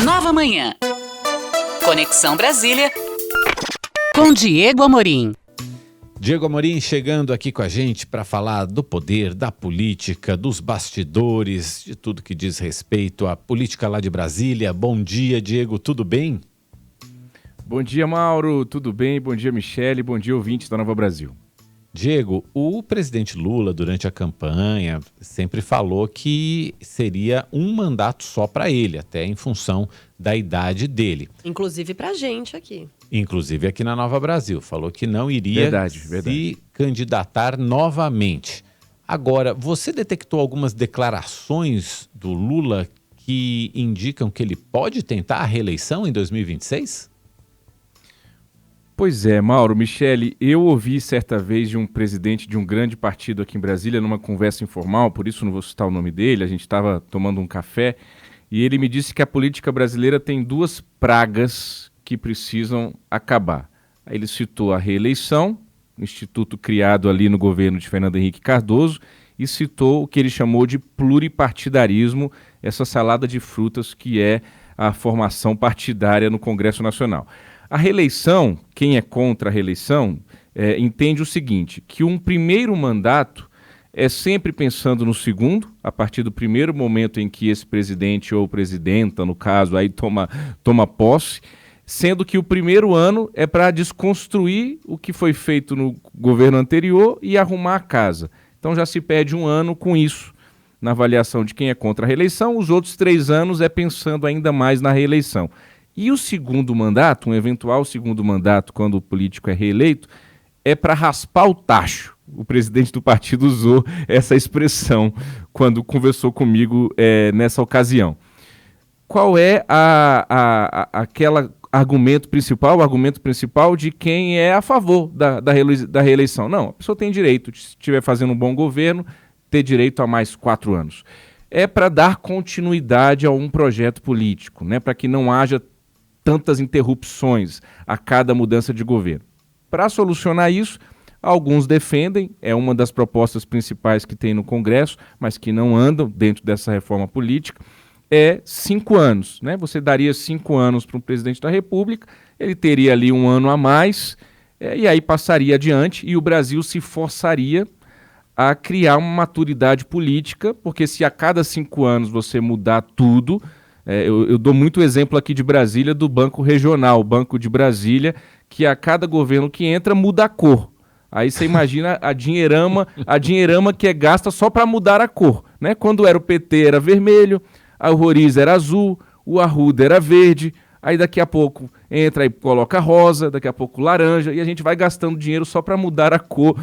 Nova Manhã. Conexão Brasília com Diego Amorim. Diego Amorim chegando aqui com a gente para falar do poder, da política, dos bastidores, de tudo que diz respeito à política lá de Brasília. Bom dia, Diego, tudo bem? Bom dia, Mauro, tudo bem? Bom dia, Michele, bom dia, ouvintes da Nova Brasil. Diego, o presidente Lula, durante a campanha, sempre falou que seria um mandato só para ele, até em função da idade dele. Inclusive pra gente aqui. Inclusive aqui na Nova Brasil. Falou que não iria se candidatar novamente. Agora, você detectou algumas declarações do Lula que indicam que ele pode tentar a reeleição em 2026? Pois é, Mauro, Michele, eu ouvi certa vez de um presidente de um grande partido aqui em Brasília, numa conversa informal, por isso não vou citar o nome dele, a gente estava tomando um café, e ele me disse que a política brasileira tem duas pragas que precisam acabar. Aí ele citou a reeleição, instituto criado ali no governo de Fernando Henrique Cardoso, e citou o que ele chamou de pluripartidarismo, essa salada de frutas que é a formação partidária no Congresso Nacional. A reeleição, quem é contra a reeleição, entende o seguinte, que um primeiro mandato é sempre pensando no segundo, a partir do primeiro momento em que esse presidente ou presidenta, no caso, aí toma posse, sendo que o primeiro ano é para desconstruir o que foi feito no governo anterior e arrumar a casa. Então já se perde um ano com isso, na avaliação de quem é contra a reeleição, os outros 3 anos é pensando ainda mais na reeleição. E o segundo mandato, um eventual segundo mandato, quando o político é reeleito, é para raspar o tacho. O presidente do partido usou essa expressão quando conversou comigo nessa ocasião. Qual é aquele argumento principal de quem é a favor da reeleição? Não, a pessoa tem direito, se estiver fazendo um bom governo, ter direito a mais 4 anos. É para dar continuidade a um projeto político, né? Para que não haja tantas interrupções a cada mudança de governo. Para solucionar isso, alguns defendem, é uma das propostas principais que tem no Congresso, mas que não andam dentro dessa reforma política, 5 anos. Né? Você daria 5 anos para um presidente da República, ele teria ali 1 ano a mais, e aí passaria adiante, e o Brasil se forçaria a criar uma maturidade política, porque se a cada 5 anos você mudar tudo, eu dou muito exemplo aqui de Brasília do Banco Regional, o Banco de Brasília, que a cada governo que entra muda a cor. Aí você imagina a dinheirama que é gasta só para mudar a cor. Né? Quando era o PT era vermelho, a Roriz era azul, o Arruda era verde, aí daqui a pouco entra e coloca rosa, daqui a pouco laranja, e a gente vai gastando dinheiro só para mudar a cor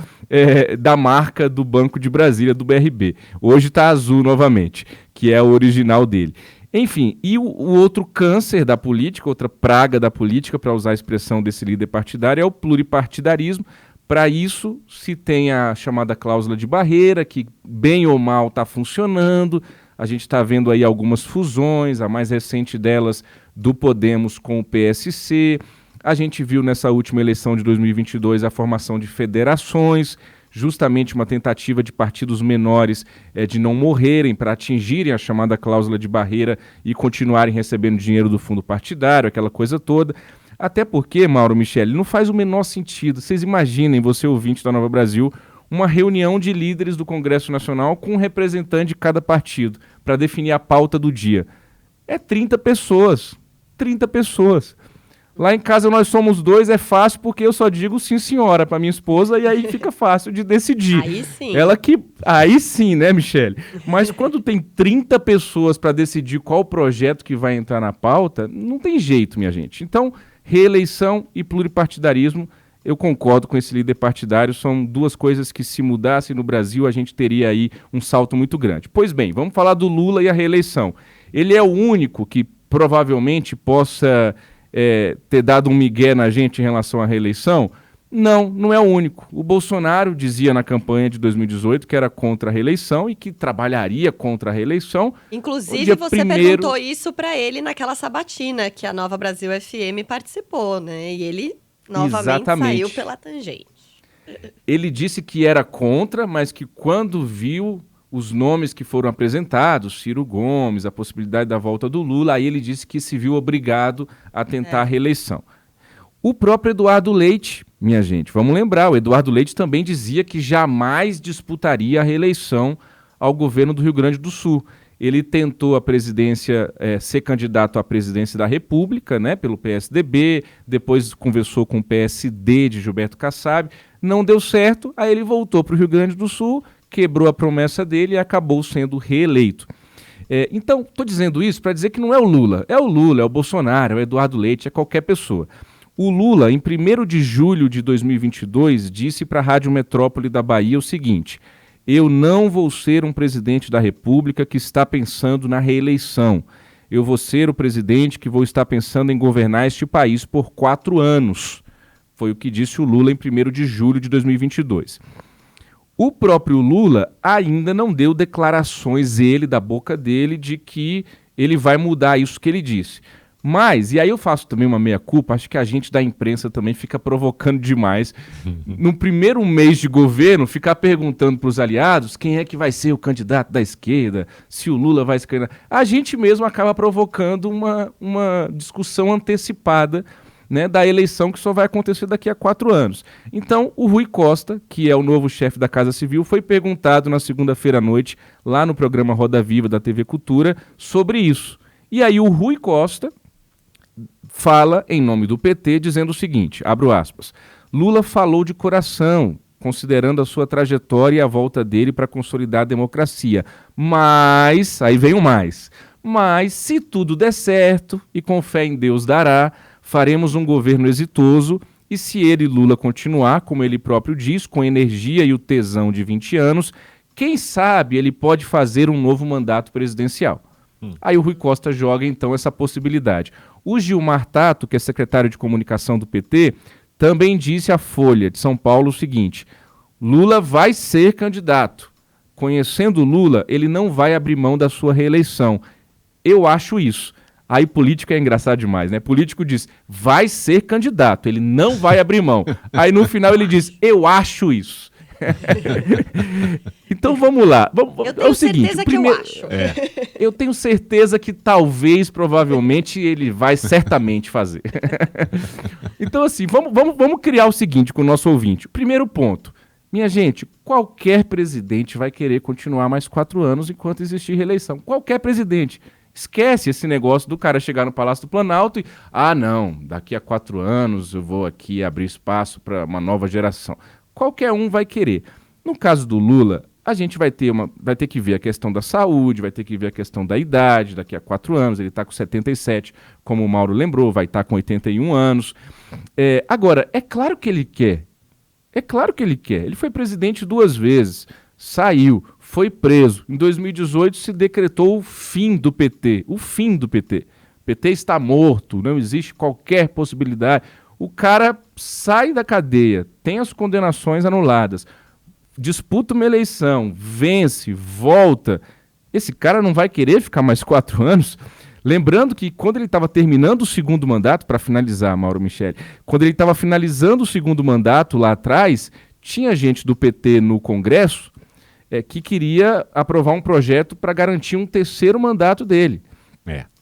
da marca do Banco de Brasília, do BRB. Hoje está azul novamente, que é o original dele. Enfim, e o outro câncer da política, outra praga da política, para usar a expressão desse líder partidário, é o pluripartidarismo. Para isso, se tem a chamada cláusula de barreira, que bem ou mal está funcionando. A gente está vendo aí algumas fusões, a mais recente delas do Podemos com o PSC. A gente viu nessa última eleição de 2022 a formação de federações, justamente uma tentativa de partidos menores de não morrerem para atingirem a chamada cláusula de barreira e continuarem recebendo dinheiro do fundo partidário, aquela coisa toda. Até porque, Mauro, Michele, não faz o menor sentido. Vocês imaginem, você ouvinte da Nova Brasil, uma reunião de líderes do Congresso Nacional com um representante de cada partido para definir a pauta do dia. 30 pessoas. 30 pessoas. Lá em casa nós somos 2, é fácil porque eu só digo sim senhora para minha esposa e aí fica fácil de decidir. Aí sim. Aí sim, né, Michele? Mas quando tem 30 pessoas para decidir qual projeto que vai entrar na pauta, não tem jeito, minha gente. Então, reeleição e pluripartidarismo, eu concordo com esse líder partidário, são duas coisas que se mudassem no Brasil a gente teria aí um salto muito grande. Pois bem, vamos falar do Lula e a reeleição. Ele é o único que provavelmente possa ter dado um migué na gente em relação à reeleição? Não é o único. O Bolsonaro dizia na campanha de 2018 que era contra a reeleição e que trabalharia contra a reeleição. Inclusive, você perguntou isso para ele naquela sabatina que a Nova Brasil FM participou, né? E ele novamente saiu pela tangente. Ele disse que era contra, mas que quando viu os nomes que foram apresentados, Ciro Gomes, a possibilidade da volta do Lula, aí ele disse que se viu obrigado a tentar a reeleição. O próprio Eduardo Leite, minha gente, vamos lembrar, o Eduardo Leite também dizia que jamais disputaria a reeleição ao governo do Rio Grande do Sul. Ele tentou a presidência, ser candidato à presidência da República, né, pelo PSDB, depois conversou com o PSD de Gilberto Kassab, não deu certo, aí ele voltou para o Rio Grande do Sul, quebrou a promessa dele e acabou sendo reeleito. Então, estou dizendo isso para dizer que não é o Lula, é o Bolsonaro, é o Eduardo Leite, é qualquer pessoa. O Lula, em 1º de julho de 2022, disse para a Rádio Metrópole da Bahia o seguinte: eu não vou ser um presidente da República que está pensando na reeleição. Eu vou ser o presidente que vou estar pensando em governar este país por 4 anos. Foi o que disse o Lula em 1º de julho de 2022. O próprio Lula ainda não deu declarações, da boca dele, de que ele vai mudar isso que ele disse. Mas, e aí eu faço também uma meia-culpa, acho que a gente da imprensa também fica provocando demais. No primeiro mês de governo, ficar perguntando para os aliados quem é que vai ser o candidato da esquerda, se o Lula vai se candidatar. A gente mesmo acaba provocando uma discussão antecipada, né, da eleição que só vai acontecer daqui a 4 anos. Então, o Rui Costa, que é o novo chefe da Casa Civil, foi perguntado na segunda-feira à noite, lá no programa Roda Viva da TV Cultura, sobre isso. E aí o Rui Costa fala em nome do PT, dizendo o seguinte, abro aspas, Lula falou de coração, considerando a sua trajetória e a volta dele para consolidar a democracia. Mas, aí vem o mais, mas se tudo der certo, e com fé em Deus dará, faremos um governo exitoso, e se ele, Lula, continuar, como ele próprio diz, com energia e o tesão de 20 anos, quem sabe ele pode fazer um novo mandato presidencial. Aí o Rui Costa joga, então, essa possibilidade. O Gilmar Tato, que é secretário de comunicação do PT, também disse à Folha de São Paulo o seguinte, Lula vai ser candidato. Conhecendo Lula, ele não vai abrir mão da sua reeleição. Eu acho isso. Aí político é engraçado demais, né? Político diz, vai ser candidato, ele não vai abrir mão. Aí no final ele diz, eu acho isso. Então vamos lá. Eu tenho certeza que eu acho. Eu tenho certeza que talvez, provavelmente, ele vai certamente fazer. Então assim, vamos criar o seguinte com o nosso ouvinte. Primeiro ponto. Minha gente, qualquer presidente vai querer continuar mais 4 anos enquanto existir reeleição. Qualquer presidente. Esquece esse negócio do cara chegar no Palácio do Planalto e, não, daqui a 4 anos eu vou aqui abrir espaço para uma nova geração. Qualquer um vai querer. No caso do Lula, a gente vai ter que ver a questão da saúde, vai ter que ver a questão da idade, daqui a 4 anos, ele está com 77, como o Mauro lembrou, vai estar com 81 anos. Agora, é claro que ele quer. É claro que ele quer. Ele foi presidente 2 vezes, saiu, foi preso. Em 2018 se decretou o fim do PT. O fim do PT. O PT está morto, não existe qualquer possibilidade. O cara sai da cadeia, tem as condenações anuladas, disputa uma eleição, vence, volta. Esse cara não vai querer ficar mais 4 anos? Lembrando que quando ele estava terminando o 2º mandato, para finalizar, Mauro Michele, quando ele estava finalizando o 2º mandato lá atrás, tinha gente do PT no Congresso que queria aprovar um projeto para garantir um 3º mandato dele.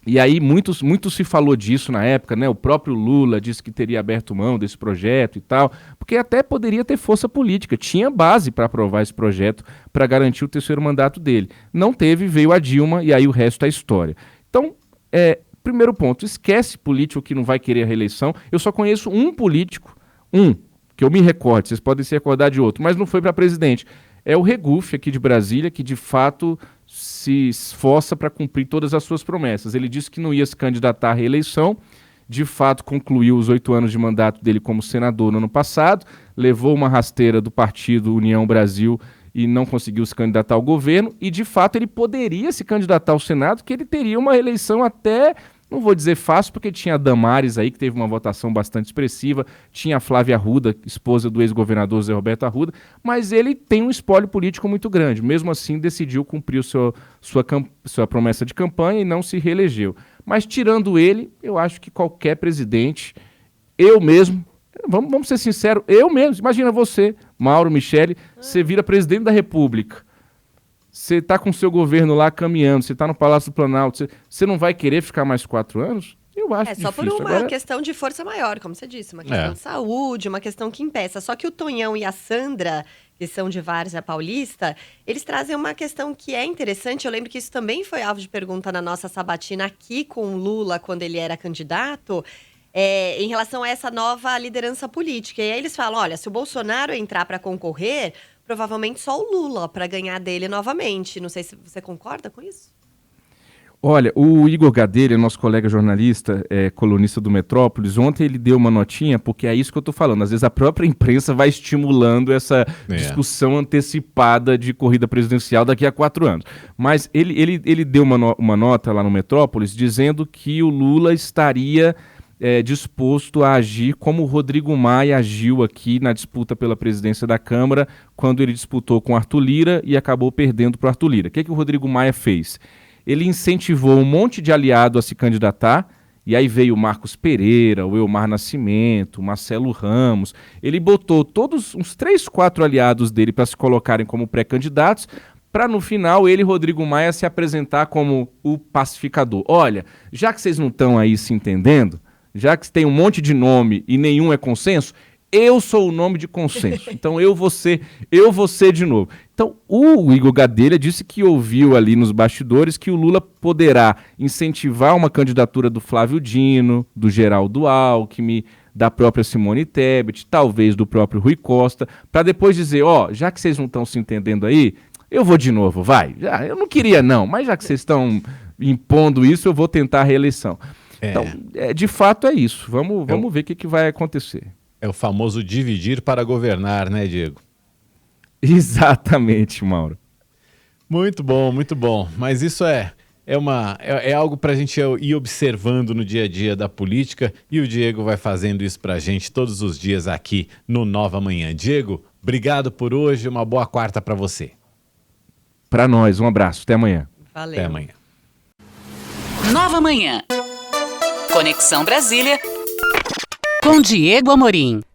E aí muito se falou disso na época, né? O próprio Lula disse que teria aberto mão desse projeto e tal, porque até poderia ter força política, tinha base para aprovar esse projeto para garantir o 3º mandato dele. Não teve, veio a Dilma e aí o resto é história. Então, primeiro ponto, esquece político que não vai querer a reeleição. Eu só conheço um político, que eu me recorde, vocês podem se recordar de outro, mas não foi para presidente. É o Regufe aqui de Brasília, que de fato se esforça para cumprir todas as suas promessas. Ele disse que não ia se candidatar à reeleição, de fato concluiu os 8 anos de mandato dele como senador no ano passado, levou uma rasteira do partido União Brasil e não conseguiu se candidatar ao governo, e de fato ele poderia se candidatar ao Senado, que ele teria uma reeleição até, não vou dizer fácil, porque tinha a Damares aí, que teve uma votação bastante expressiva, tinha a Flávia Arruda, esposa do ex-governador Zé Roberto Arruda, mas ele tem um espólio político muito grande. Mesmo assim, decidiu cumprir sua promessa de campanha e não se reelegeu. Mas tirando ele, eu acho que qualquer presidente, eu mesmo, vamos ser sinceros, eu mesmo, imagina você, Mauro Michele, você vira presidente da República. Você está com o seu governo lá caminhando, você está no Palácio do Planalto, você não vai querer ficar mais 4 anos? Eu acho difícil. Só por uma questão de força maior, como você disse, uma questão de saúde, uma questão que impeça. Só que o Tonhão e a Sandra, que são de Várzea Paulista, eles trazem uma questão que é interessante. Eu lembro que isso também foi alvo de pergunta na nossa sabatina aqui com o Lula, quando ele era candidato, em relação a essa nova liderança política. E aí eles falam, olha, se o Bolsonaro entrar para concorrer, provavelmente só o Lula para ganhar dele novamente. Não sei se você concorda com isso. Olha, o Igor Gadelha, nosso colega jornalista, colunista do Metrópolis, ontem ele deu uma notinha, porque é isso que eu estou falando. Às vezes a própria imprensa vai estimulando essa discussão antecipada de corrida presidencial daqui a 4 anos. Mas ele deu uma nota lá no Metrópolis dizendo que o Lula estaria disposto a agir como o Rodrigo Maia agiu aqui na disputa pela presidência da Câmara, quando ele disputou com Arthur Lira e acabou perdendo para o Arthur Lira. O que o Rodrigo Maia fez? Ele incentivou um monte de aliado a se candidatar, e aí veio o Marcos Pereira, o Elmar Nascimento, o Marcelo Ramos. Ele botou todos uns 3, 4 aliados dele para se colocarem como pré-candidatos, para no final ele, Rodrigo Maia, se apresentar como o pacificador. Olha, já que vocês não estão aí se entendendo, já que tem um monte de nome e nenhum é consenso, eu sou o nome de consenso. Então eu vou ser de novo. Então o Igor Gadelha disse que ouviu ali nos bastidores que o Lula poderá incentivar uma candidatura do Flávio Dino, do Geraldo Alckmin, da própria Simone Tebet, talvez do próprio Rui Costa, para depois dizer, já que vocês não estão se entendendo aí, eu vou de novo, vai. Eu não queria não, mas já que vocês estão impondo isso, eu vou tentar a reeleição. Então, de fato é isso. Vamos ver o que vai acontecer. É o famoso dividir para governar, né, Diego? Exatamente, Mauro. Muito bom, muito bom. Mas isso é algo para a gente ir observando no dia a dia da política, e o Diego vai fazendo isso para a gente todos os dias aqui no Nova Manhã. Diego, obrigado por hoje, uma boa quarta para você. Para nós, um abraço, até amanhã. Valeu. Até amanhã. Nova Manhã. Conexão Brasília com Diego Amorim.